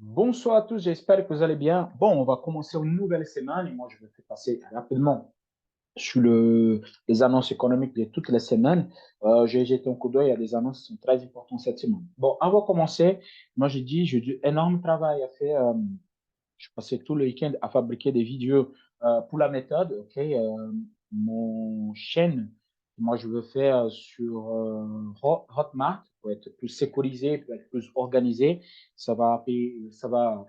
Bonsoir à tous, j'espère que vous allez bien. Bon, on va commencer une nouvelle semaine et moi je vais faire passer rapidement sur les annonces économiques de toutes les semaines. J'ai jeté un coup d'œil à des annonces qui sont très importantes cette semaine. Bon, avant de commencer, moi j'ai du énorme travail à faire. Je passais tout le week-end à fabriquer des vidéos pour la méthode. Ok, mon chaîne, moi je veux faire sur Hotmart pour être plus sécurisé, pour être plus organisé. Ça va payer, ça va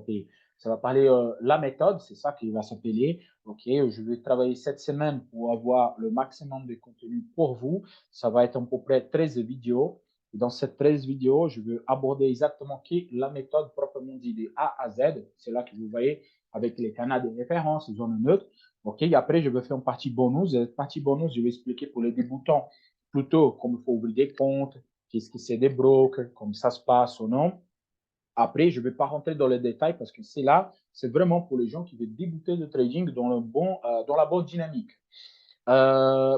payer. Ça va parler la méthode, c'est ça qui va s'appeler. Ok, je vais travailler cette semaine pour avoir le maximum de contenu pour vous. Ça va être à peu près 13 vidéos. Et dans cette 13 vidéos, je vais aborder exactement qui la méthode proprement dit de A à Z. C'est là que vous voyez avec les canaux de référence, les zones neutres. OK. Et après, je vais faire une partie bonus. Et partie bonus, je vais expliquer pour les débutants plutôt comment il faut ouvrir des comptes, qu'est-ce que c'est des brokers, comment ça se passe ou non. Après, je ne vais pas rentrer dans les détails parce que c'est là, c'est vraiment pour les gens qui veulent débuter le trading dans la bonne dynamique.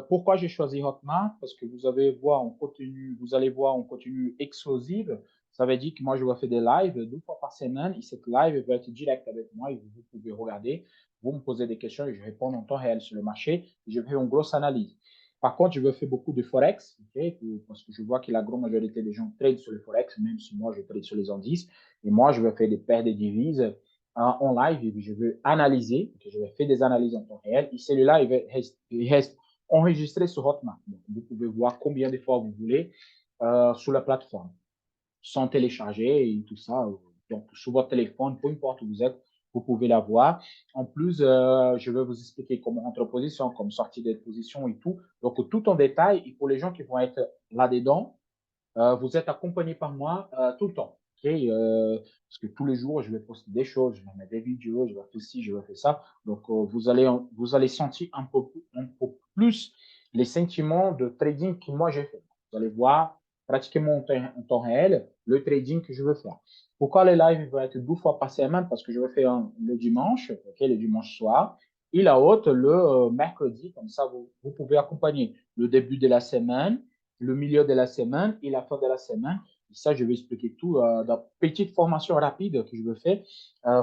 Pourquoi j'ai choisi Hotmart? Parce que vous allez voir un contenu exclusif. Ça veut dire que moi, je vais faire des lives 2 fois par semaine et cette live va être direct avec moi et vous pouvez regarder, vous me posez des questions et je réponds en temps réel sur le marché et je fais une grosse analyse. Par contre, je vais faire beaucoup de Forex, okay, parce que je vois que la grande majorité des gens trade sur le Forex, même si moi, je trade sur les indices. Et moi, je vais faire des paires de devises en live et je veux analyser, je vais faire des analyses en temps réel. Et celui-là, il reste enregistré sur Hotmart. Donc, vous pouvez voir combien de fois vous voulez sur la plateforme, sans télécharger et tout ça. Donc, sur votre téléphone, peu importe où vous êtes, vous pouvez la voir. En plus, je vais vous expliquer comment rentrer en position, comme sortir des positions et tout. Donc, tout en détail. Et pour les gens qui vont être là-dedans, vous êtes accompagné par moi tout le temps. Okay? Parce que tous les jours, je vais poster des choses, je vais mettre des vidéos, je vais faire ci, je vais faire ça. Donc, vous allez sentir un peu plus les sentiments de trading que moi j'ai fait. Vous allez voir pratiquement en temps réel le trading que je veux faire. Pourquoi les lives vont être 2 fois par semaine? Parce que je vais faire le dimanche, okay, le dimanche soir, et la haute le mercredi. Comme ça, vous pouvez accompagner le début de la semaine, le milieu de la semaine et la fin de la semaine. Et ça, je vais expliquer tout dans une petite formation rapide que je veux faire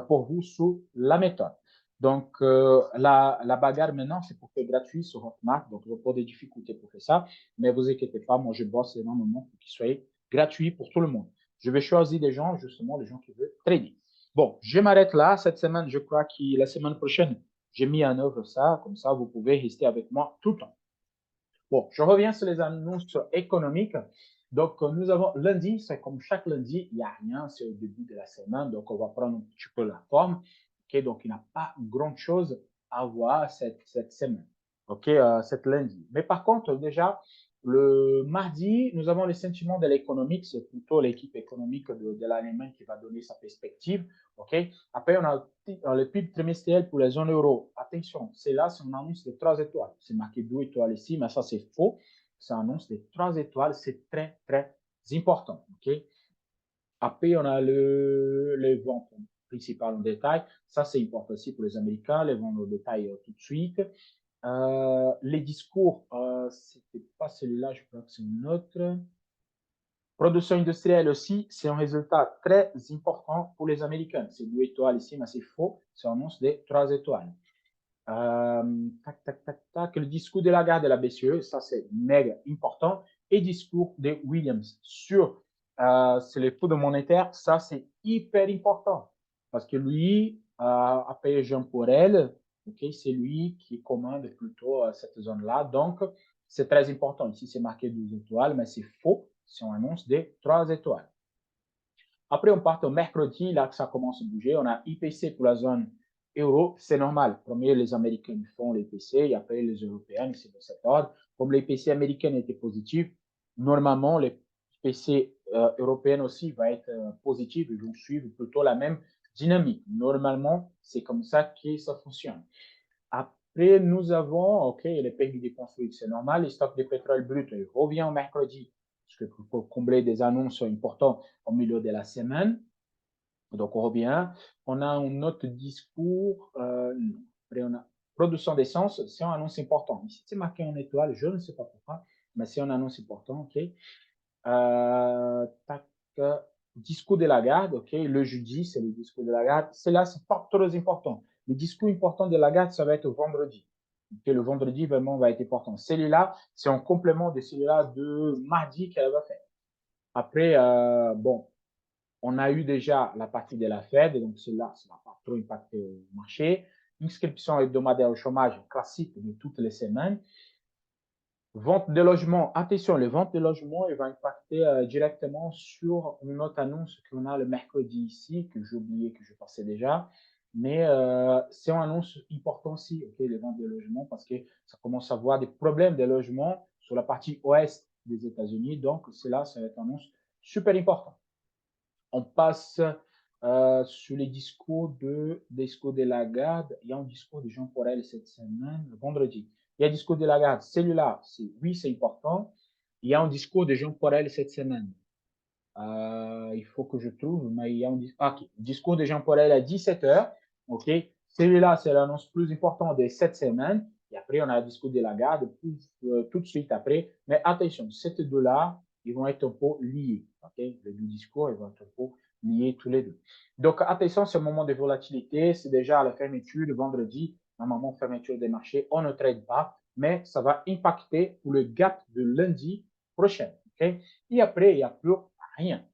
pour vous sur la méthode. Donc, la bagarre maintenant, c'est pour faire gratuit sur Hotmart. Donc, je n'ai pas de difficultés pour faire ça. Mais vous inquiétez pas, moi, je bosse énormément pour qu'il soit gratuit pour tout le monde. Je vais choisir des gens, justement, les gens qui veulent trader. Bon, je m'arrête là. Cette semaine, je crois que la semaine prochaine, j'ai mis en œuvre ça. Comme ça, vous pouvez rester avec moi tout le temps. Bon, je reviens sur les annonces économiques. Donc, nous avons lundi, c'est comme chaque lundi, il n'y a rien, c'est au début de la semaine, donc on va prendre un petit peu la forme. Ok, donc il n'y a pas grand-chose à voir cette semaine, ok, cette lundi. Mais par contre, déjà, le mardi, nous avons les sentiments de l'économique, c'est plutôt l'équipe économique de l'Allemagne qui va donner sa perspective. Ok. Après, on a le PIB trimestriel pour la zone euro. Attention, c'est là, c'est une annonce de 3 étoiles. C'est marqué 2 étoiles ici, mais ça, c'est faux. C'est une annonce de 3 étoiles. C'est très, très important. Ok. Après, on a les ventes principales en détail. Ça, c'est important aussi pour les Américains. Les ventes en détail tout de suite. Les discours, c'était pas celui-là, je crois que c'est une autre. Production industrielle aussi, c'est un résultat très important pour les Américains. C'est 2 étoiles ici, mais c'est faux. C'est un annonce de 3 étoiles. Tac, tac, tac, tac. Le discours de la garde de la BCE, ça c'est méga important. Et discours de Williams sur les coûts de monétaire, ça c'est hyper important. Parce que lui a payé Jean Porel, okay, c'est lui qui commande plutôt cette zone-là. Donc, c'est très important. Ici, c'est marqué 12 étoiles, mais c'est faux si on annonce des 3 étoiles. Après, on part au mercredi, là que ça commence à bouger. On a IPC pour la zone euro, c'est normal. Premier, les Américains font l'IPC et après les Européens, c'est de cet ordre. Comme l'IPC américain était positif, normalement, l'IPC européen aussi va être positif. Ils vont suivre plutôt la même dynamique. Normalement, c'est comme ça que ça fonctionne. Après, nous avons, OK, les permis de construire, c'est normal. Les stocks de pétrole brut revient mercredi, parce que pour combler des annonces importantes au milieu de la semaine. Donc, on revient. On a un autre discours. Non. Après, on a production d'essence, c'est une annonce importante. Ici, c'est marqué en étoile, je ne sais pas pourquoi, mais c'est une annonce importante, OK. Tac, discours de Lagarde, ok, le jeudi, c'est le discours de Lagarde. C'est pas très important. Le discours important de Lagarde, ça va être vendredi. Okay, le vendredi, vraiment, va être important. Celui-là, c'est en complément de celui-là de mardi qu'elle va faire. Après, bon, on a eu déjà la partie de la Fed, donc cela, ça n'a pas trop impacté le marché. Inscription hebdomadaire au chômage classique de toutes les semaines. Vente de logement, attention, les ventes de logement, il va impacter directement sur une autre annonce qu'on a le mercredi ici, que j'ai oublié, que je passais déjà. Mais c'est une annonce importante aussi, okay, les ventes de logement, parce que ça commence à avoir des problèmes de logement sur la partie ouest des États-Unis. Donc, cela, ça va être une annonce super importante. On passe sur les discours de Lagarde. Il y a un discours de Jean Porel cette semaine, le vendredi. Il y a un discours de Lagarde. Celui-là, oui, c'est important. Il y a un discours de Jean Porel cette semaine. Il faut que je trouve, mais il y a un discours de Jean Porel à 17h. OK. Celui-là, c'est l'annonce plus importante de cette semaine. Et après, on a le discours de Lagarde tout de suite après. Mais attention, ces deux-là, ils vont être un peu liés. Okay? Les deux discours, ils vont être un peu liés tous les deux. Donc, attention, c'est un moment de volatilité. C'est déjà la fermeture le vendredi. Normalement, fermeture des marchés, on ne trade pas, mais ça va impacter pour le gap de lundi prochain. Okay? Et après, il n'y a plus rien.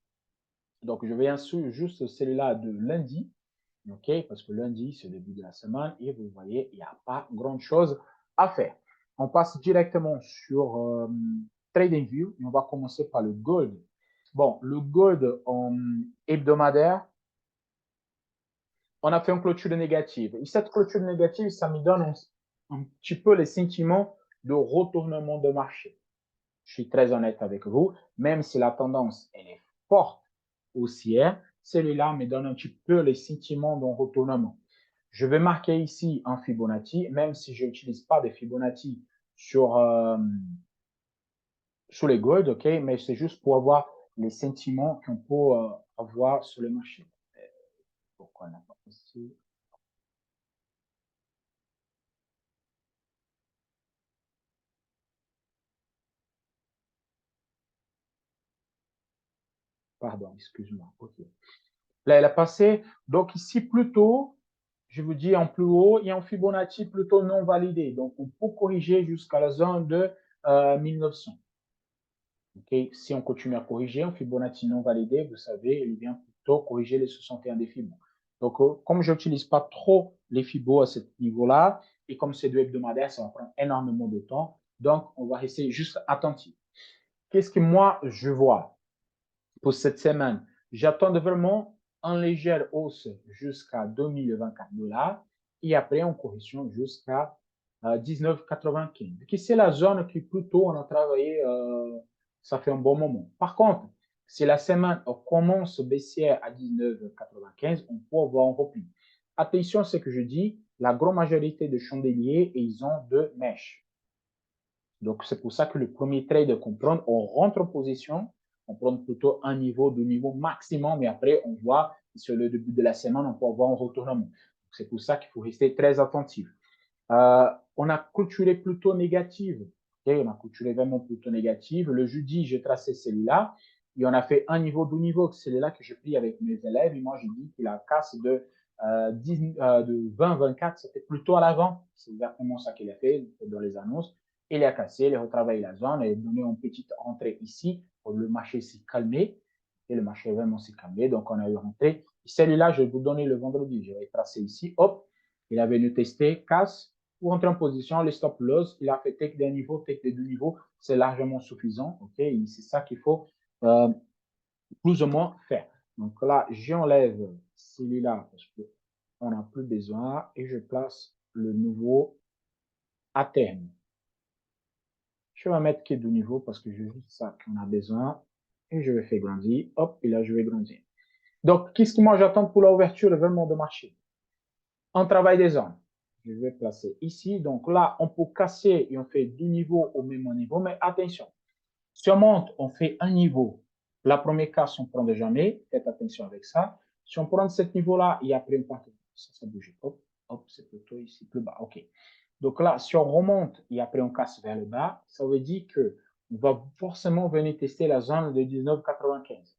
Donc, je vais juste celui-là de lundi. OK? Parce que lundi, c'est le début de la semaine et vous voyez, il n'y a pas grand-chose à faire. On passe directement sur TradingView et on va commencer par le gold. Bon, le gold en hebdomadaire, on a fait une clôture négative. Et cette clôture négative, ça me donne un petit peu les sentiments de retournement de marché. Je suis très honnête avec vous, même si la tendance elle est forte haussière, celui-là me donne un petit peu les sentiments d'un retournement. Je vais marquer ici un Fibonacci, même si je n'utilise pas de Fibonacci sur les gold, ok, mais c'est juste pour avoir les sentiments qu'on peut avoir sur le marché. Pourquoi on n'a pas ici? Pardon, excuse-moi. Ok. Là, elle a passé. Donc ici, plutôt, je vous dis en plus haut, il y a un Fibonacci plutôt non validé. Donc, on peut corriger jusqu'à la zone de 1900. Okay? Si on continue à corriger, un Fibonacci non validé, vous savez, il vient plutôt corriger les 61 des Fibos. Donc, comme je n'utilise pas trop les Fibos à ce niveau-là, et comme c'est de hebdomadaire, ça va prendre énormément de temps. Donc, on va rester juste attentif. Qu'est-ce que moi, je vois pour cette semaine? J'attends vraiment en légère hausse jusqu'à 2024 dollars et après en correction jusqu'à 19,95. C'est la zone qui plutôt on a travaillé, ça fait un bon moment. Par contre, si la semaine commence baissière à 19,95, on peut avoir un repli. Attention à ce que je dis, la grande majorité de chandeliers, ils ont deux mèches. Donc, c'est pour ça que le premier trade qu'on prend, on rentre en position, on prend plutôt un niveau de niveau maximum, mais après, on voit sur le début de la semaine, on peut avoir un retournement. C'est pour ça qu'il faut rester très attentif. On a clôturé plutôt négative. Okay? On a clôturé vraiment plutôt négative. Le jeudi, j'ai tracé celui-là et on a fait un niveau, deux niveaux. C'est celui-là que j'ai pris avec mes élèves et moi, j'ai dit que la casse de 20-24, c'était plutôt à l'avant. C'est exactement ça qu'il a fait dans les annonces. Il a cassé, il a retravaillé la zone et donné une petite entrée ici pour le marché s'est calmé. Et le marché vraiment s'est calmé. Donc, on a eu rentré. Celui-là, je vais vous donner le vendredi. Je vais tracer ici. Hop, il avait venu tester, casse, pour entrer en position, les stop loss, il a fait take d'un niveau, take de deux niveaux, c'est largement suffisant. Ok, c'est ça qu'il faut plus ou moins faire. Donc là, j'enlève celui-là parce qu'on n'a plus besoin et je place le nouveau à terme. Je vais mettre que deux niveaux parce que c'est juste ça qu'on a besoin et je vais faire grandir. Hop, et là, je vais grandir. Donc, qu'est-ce que moi j'attends pour l'ouverture vraiment de marché? Un travail des zones. Je vais placer ici. Donc là, on peut casser et on fait deux niveaux au même niveau. Mais attention, si on monte, on fait un niveau. La première casse, on prend de jamais. Faites attention avec ça. Si on prend ce niveau-là et après on part, ça bouge. Hop, hop, c'est plutôt ici, plus bas. OK. Donc là, si on remonte et après on casse vers le bas, ça veut dire que on va forcément venir tester la zone de 19,95.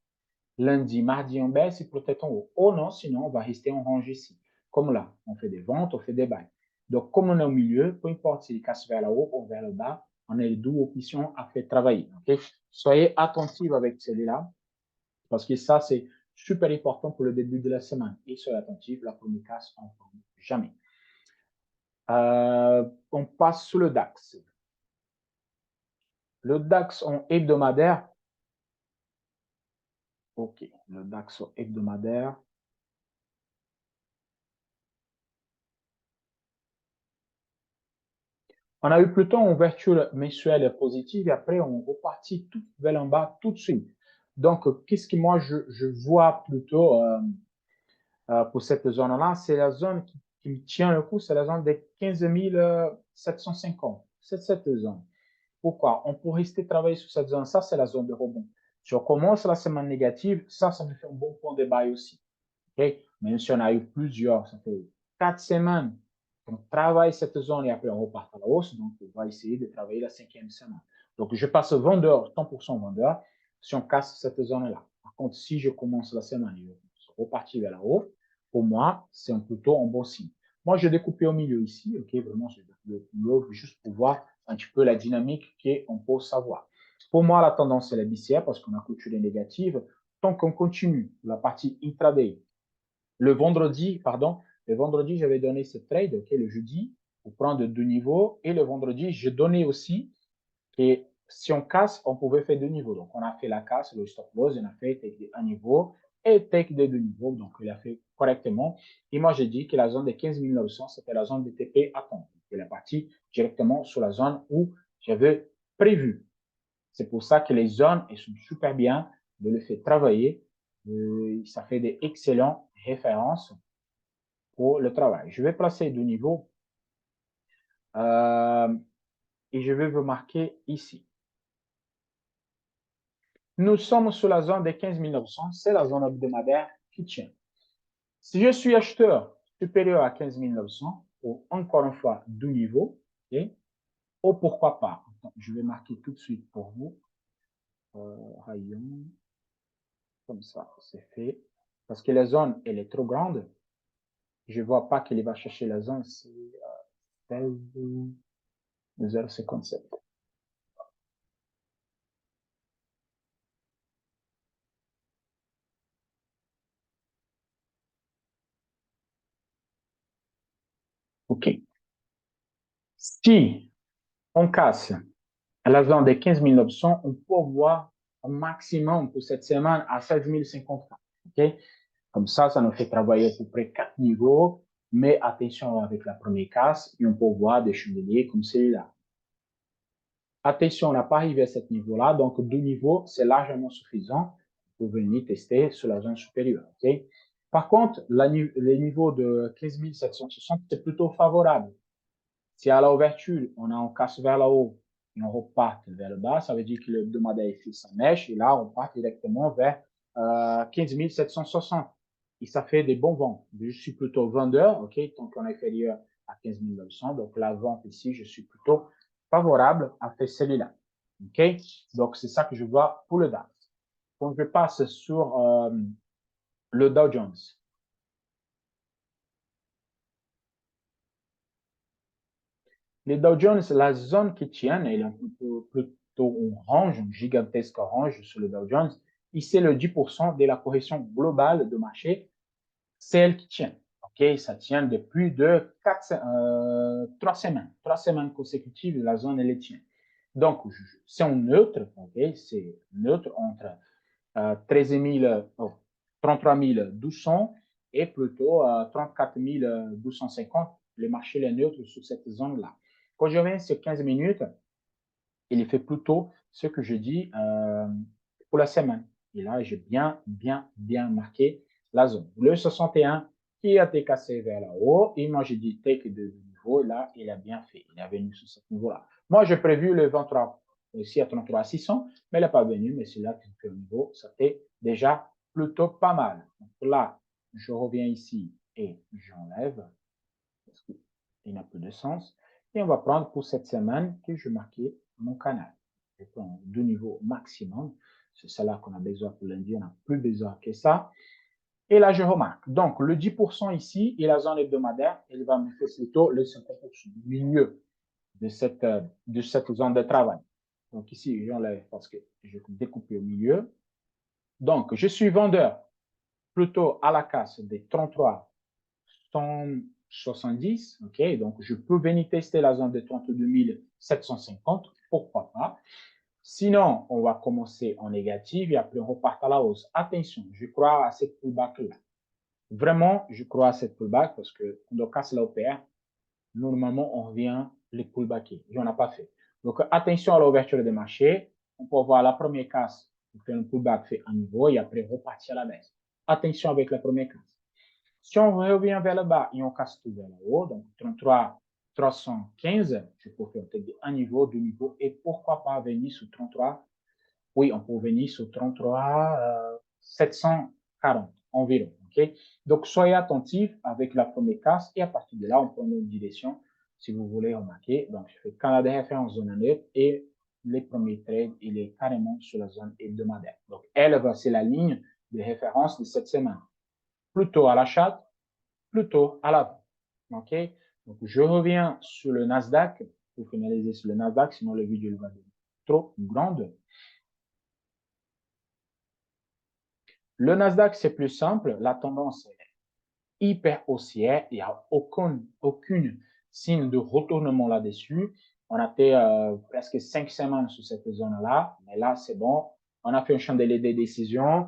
Lundi, mardi, on baisse et peut-être en haut. Oh non, sinon, on va rester en range ici. Comme là, on fait des ventes, on fait des bails. Donc, comme on est au milieu, peu importe s'il casse vers le haut ou vers le bas, on a les deux options à faire travailler. Okay? Soyez attentifs avec celui-là parce que ça, c'est super important pour le début de la semaine. Et soyez attentifs, la première casse, on ne tombe jamais. On passe sur le DAX. Le DAX en hebdomadaire. OK, le DAX en hebdomadaire. On a eu plutôt une ouverture mensuelle positive et après on repartit tout vers en bas tout de suite. Donc, qu'est-ce que moi je vois plutôt pour cette zone-là? C'est la zone qui me tient le coup, c'est la zone des 15 750. C'est cette zone. Pourquoi? On peut rester travailler sur cette zone. Ça, c'est la zone de rebond. Si on commence la semaine négative, ça me fait un bon point de bail aussi. Okay? Même si on a eu plusieurs, ça fait 4 semaines qu'on travaille cette zone et après on repart à la hausse. Donc, on va essayer de travailler la 5e semaine. Donc, je passe vendeur, 100% vendeur, si on casse cette zone-là. Par contre, si je commence la semaine et je repartis vers la hausse, pour moi, c'est plutôt un bon signe. Moi, je découpé au milieu ici, ok, vraiment, je découpé au milieu juste pour voir un petit peu la dynamique qu'on peut savoir. Pour moi, la tendance, c'est la baissière parce qu'on a clôturé négative. Tant qu'on continue la partie intraday, le vendredi, j'avais donné ce trade, okay, le jeudi, pour prendre deux niveaux. Et le vendredi, je donnais aussi que si on casse, on pouvait faire deux niveaux. Donc, on a fait la casse, le stop loss, on a fait take un niveau et take des deux niveaux. Donc, il a fait correctement. Et moi, j'ai dit que la zone des 15 900, c'était la zone de TP à compte. Il est parti directement sur la zone où j'avais prévu. C'est pour ça que les zones, elles sont super bien de le faire travailler. Ça fait des excellentes références pour le travail. Je vais placer deux niveaux euh, et je vais vous marquer ici. Nous sommes sur la zone des 15 900, c'est la zone hebdomadaire qui tient. Si je suis acheteur supérieur à 15 900, ou encore une fois deux niveaux, okay, ou pourquoi pas, je vais marquer tout de suite pour vous, rayon, comme ça, c'est fait. Parce que la zone, elle est trop grande. Je ne vois pas qu'il va chercher la zone, c'est 0,57. OK. Si on casse à la zone des 15 900, on peut voir un maximum pour cette semaine à 16 050. OK? Comme ça nous fait travailler à peu près 4 niveaux, mais attention avec la première casse, et on peut voir des chandeliers comme celui-là. Attention, on n'a pas arrivé à ce niveau-là, donc deux niveaux, c'est largement suffisant pour venir tester sur la zone supérieure. Okay? Par contre, les niveaux de 15 760, c'est plutôt favorable. Si à l'ouverture, on a un casse vers le haut et on repart vers le bas, ça veut dire que le hebdomadaire fait sa mèche et là, on part directement vers 15 760. Et ça fait des bons ventes. Je suis plutôt vendeur, OK, tant qu'on est inférieur à 15 900. Donc, la vente ici, je suis plutôt favorable à faire celui-là. OK? Donc, c'est ça que je vois pour le DAX. Donc, je passe sur le Dow Jones. Les Dow Jones, la zone qui tient, elle est un peu plutôt orange, un gigantesque orange sur le Dow Jones. Ici, le 10% de la correction globale de marché, c'est elle qui tient. OK, ça tient depuis 3 semaines. 3 semaines consécutives, la zone, elle tient. Donc, c'est un neutre, OK, c'est neutre entre 13 000, 33 200 et plutôt 34 250. Le marché est neutre sur cette zone-là. Quand je reviens sur 15 minutes, il fait plutôt ce que je dis pour la semaine. Et là, j'ai bien marqué la zone. Le 61 qui a été cassé vers là haut. Et moi, j'ai dit take de niveau. Là, il a bien fait. Il est venu sur ce niveau-là. Moi, j'ai prévu le 23 ici à 33 600, mais il n'est pas venu. Mais c'est là qu'il fait au niveau. Ça fait déjà plutôt pas mal. Donc là, je reviens ici et j'enlève parce qu'il n'a plus de sens. Et on va prendre pour cette semaine que je marquais mon canal. Je prends deux niveaux maximum. C'est cela qu'on a besoin pour lundi. On n'a plus besoin que ça. Et là, je remarque. Donc, le 10% ici et la zone hebdomadaire, elle va me faire plutôt le 50% du milieu de cette zone de travail. Donc, ici, j'enlève parce que je découpe au milieu. Donc, je suis vendeur plutôt à la casse des 33 170. OK, donc je peux venir tester la zone de 32 750. Pourquoi pas? Sinon, on va commencer en négatif et après on repart à la hausse. Attention, je crois à cette pullback-là. Vraiment, je crois à cette pullback parce que quand on casse la OPR, normalement, on revient les pullbacker. Et on n'a pas fait. Donc, attention à l'ouverture des marchés. On peut voir la première casse, on fait un pullback fait à niveau et après repartir à la baisse. Attention avec la première casse. Si on revient vers le bas et on casse tout vers le haut, donc 33 315, je peux faire peut-être un niveau, deux niveaux et pourquoi pas venir sur 33. Oui, on peut venir sur 33 740 environ. OK? Donc, soyez attentifs avec la première casse et à partir de là, on prend une direction si vous voulez remarquer. Donc, je fais Canada référence zone alerte et les premiers trades, il est carrément sur la zone hebdomadaire. Donc, elle, c'est la ligne de référence de cette semaine. Plutôt à l'achat, plutôt à la vente. OK? Donc, je reviens sur le Nasdaq pour finaliser sur le Nasdaq, sinon le vidéo va devenir trop grande. Le Nasdaq, c'est plus simple. La tendance est hyper haussière. Il n'y a aucune signe de retournement là-dessus. On a fait presque 5 semaines sur cette zone-là. Mais là, c'est bon. On a fait un chandelier des décisions.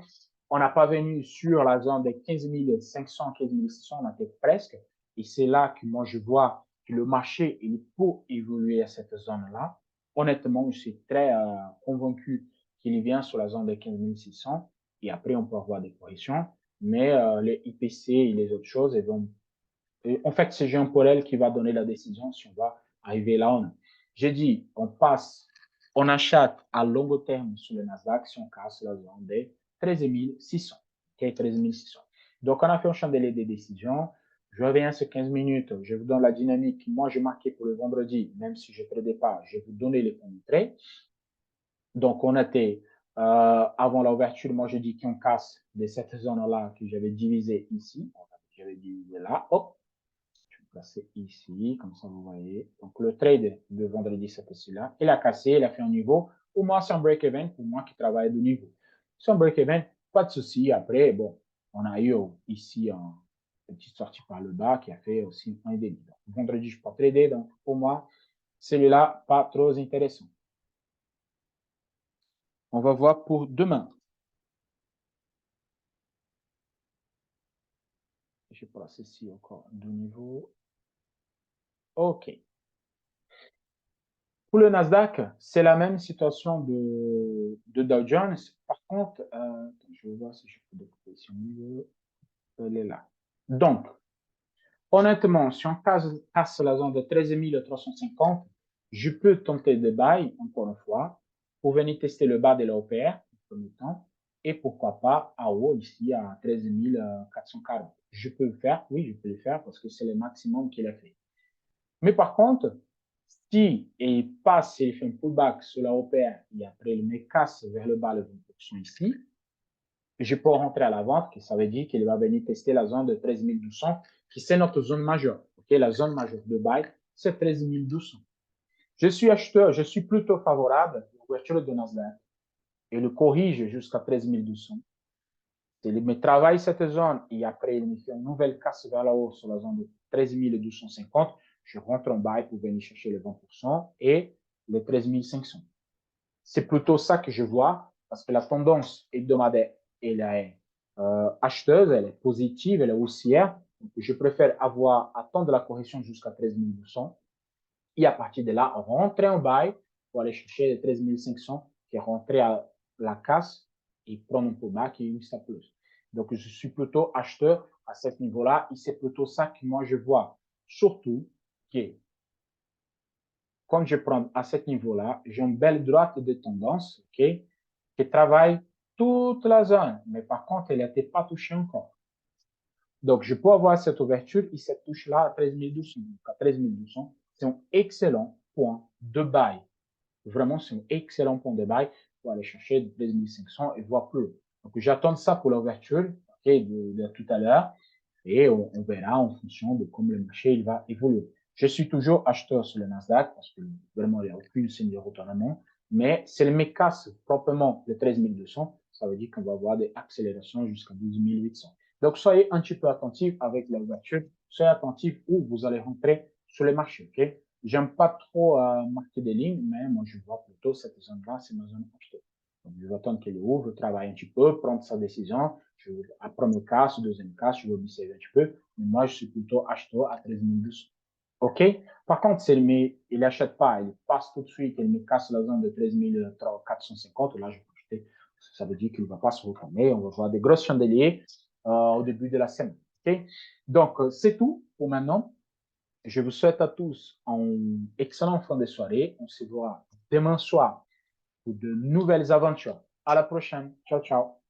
On n'a pas venu sur la zone des 15 500, 15 600. On a fait presque. Et c'est là que moi, je vois que le marché, il peut évoluer à cette zone-là. Honnêtement, je suis très convaincu qu'il vient sur la zone des 15 600. Et après, on peut avoir des corrections. Mais les IPC et les autres choses, elles vont. Et en fait, c'est Jean Paul qui va donner la décision si on va arriver là ou non. J'ai dit, on achète à long terme sur le Nasdaq si on casse la zone des 13 600. Okay, 13 600. Donc, on a fait un chandelier des décisions. Je reviens sur 15 minutes. Je vous donne la dynamique. Moi, j'ai marqué pour le vendredi, même si je ne tradais pas, je vais vous donner les premiers trades. Donc, on était avant l'ouverture, moi je dis qu'on casse de cette zone-là que j'avais divisé ici. J'avais divisé là. Hop, je vais placer ici, comme ça vous voyez. Donc, le trade de vendredi, c'était celui-là. Il a cassé, il a fait un niveau. Pour moi, c'est un break-even, pour moi qui travaille de niveau. C'est un break-even, pas de souci. Après, bon, on a eu ici une petite sortie par le bas qui a fait aussi un demi. Donc, vendredi, je ne peux pas trader. Donc, pour moi, celui-là, pas trop intéressant. On va voir pour demain. Je place ici encore deux niveaux. OK. Pour le Nasdaq, c'est la même situation de Dow Jones. Par contre, je vais voir si je peux découper ce niveau. Elle est là. Donc, honnêtement, si on casse la zone de 13 350, je peux tenter de buy, encore une fois, pour venir tester le bas de l'OPR, en premier temps, et pourquoi pas à haut, ici, à 13 440. Je peux le faire, oui, je peux le faire parce que c'est le maximum qu'il a fait. Mais par contre, si il passe, il fait un pullback sur la OPR et après il me casse vers le bas le 20% ici, je peux rentrer à la vente, ça veut dire qu'il va venir tester la zone de 13 200, qui c'est notre zone majeure. Okay? La zone majeure de buy, c'est 13 200. Je suis acheteur, je suis plutôt favorable à l'ouverture de Nasdaq et le corrige jusqu'à 13 200. Il me travaille cette zone et après il me fait une nouvelle casse vers la haut sur la zone de 13 250. Je rentre en buy pour venir chercher les 20% et les 13 500. C'est plutôt ça que je vois parce que la tendance hebdomadaire, elle est acheteuse, elle est positive, elle est haussière. Donc, je préfère attendre la correction jusqu'à 13 200 et à partir de là, rentrer en buy pour aller chercher les 13 500 qui est rentré à la casse et prendre un pullback et une stop loss. Donc, je suis plutôt acheteur à ce niveau-là et c'est plutôt ça que moi je vois. Surtout que, comme je prends à ce niveau-là, j'ai une belle droite de tendance, OK, qui travaille toute la zone, mais par contre, elle n'était pas touchée encore. Donc, je peux avoir cette ouverture et cette touche-là à 13 200. Donc, à 13 200, c'est un excellent point de buy. Vraiment, c'est un excellent point de buy pour aller chercher 13 500 et voir plus. Donc, j'attends ça pour l'ouverture de tout à l'heure et on verra en fonction de comment le marché il va évoluer. Je suis toujours acheteur sur le Nasdaq parce que vraiment, il n'y a aucune signe de retournement. Mais si le MEC casse proprement le 13 200, ça veut dire qu'on va avoir des accélérations jusqu'à 12 800. Donc, soyez un petit peu attentif avec l'ouverture. Soyez attentif où vous allez rentrer sur le marché. OK? J'aime pas trop marquer des lignes, mais moi, je vois plutôt cette zone-là, c'est ma zone achetée. Donc, je vais attendre qu'elle ouvre, travailler un petit peu, prendre sa décision. À premier cas, deuxième cas, je vais observer un petit peu. Mais moi, je suis plutôt acheteur à 13 200. OK? Par contre, s'il n'achète pas, il passe tout de suite, il me casse la zone de 13 450, là, je peux acheter. Ça veut dire qu'il ne va pas se retourner. On va voir des grosses chandeliers au début de la semaine. OK? Donc, c'est tout pour maintenant. Je vous souhaite à tous un excellent fin de soirée. On se voit demain soir pour de nouvelles aventures. À la prochaine. Ciao, ciao.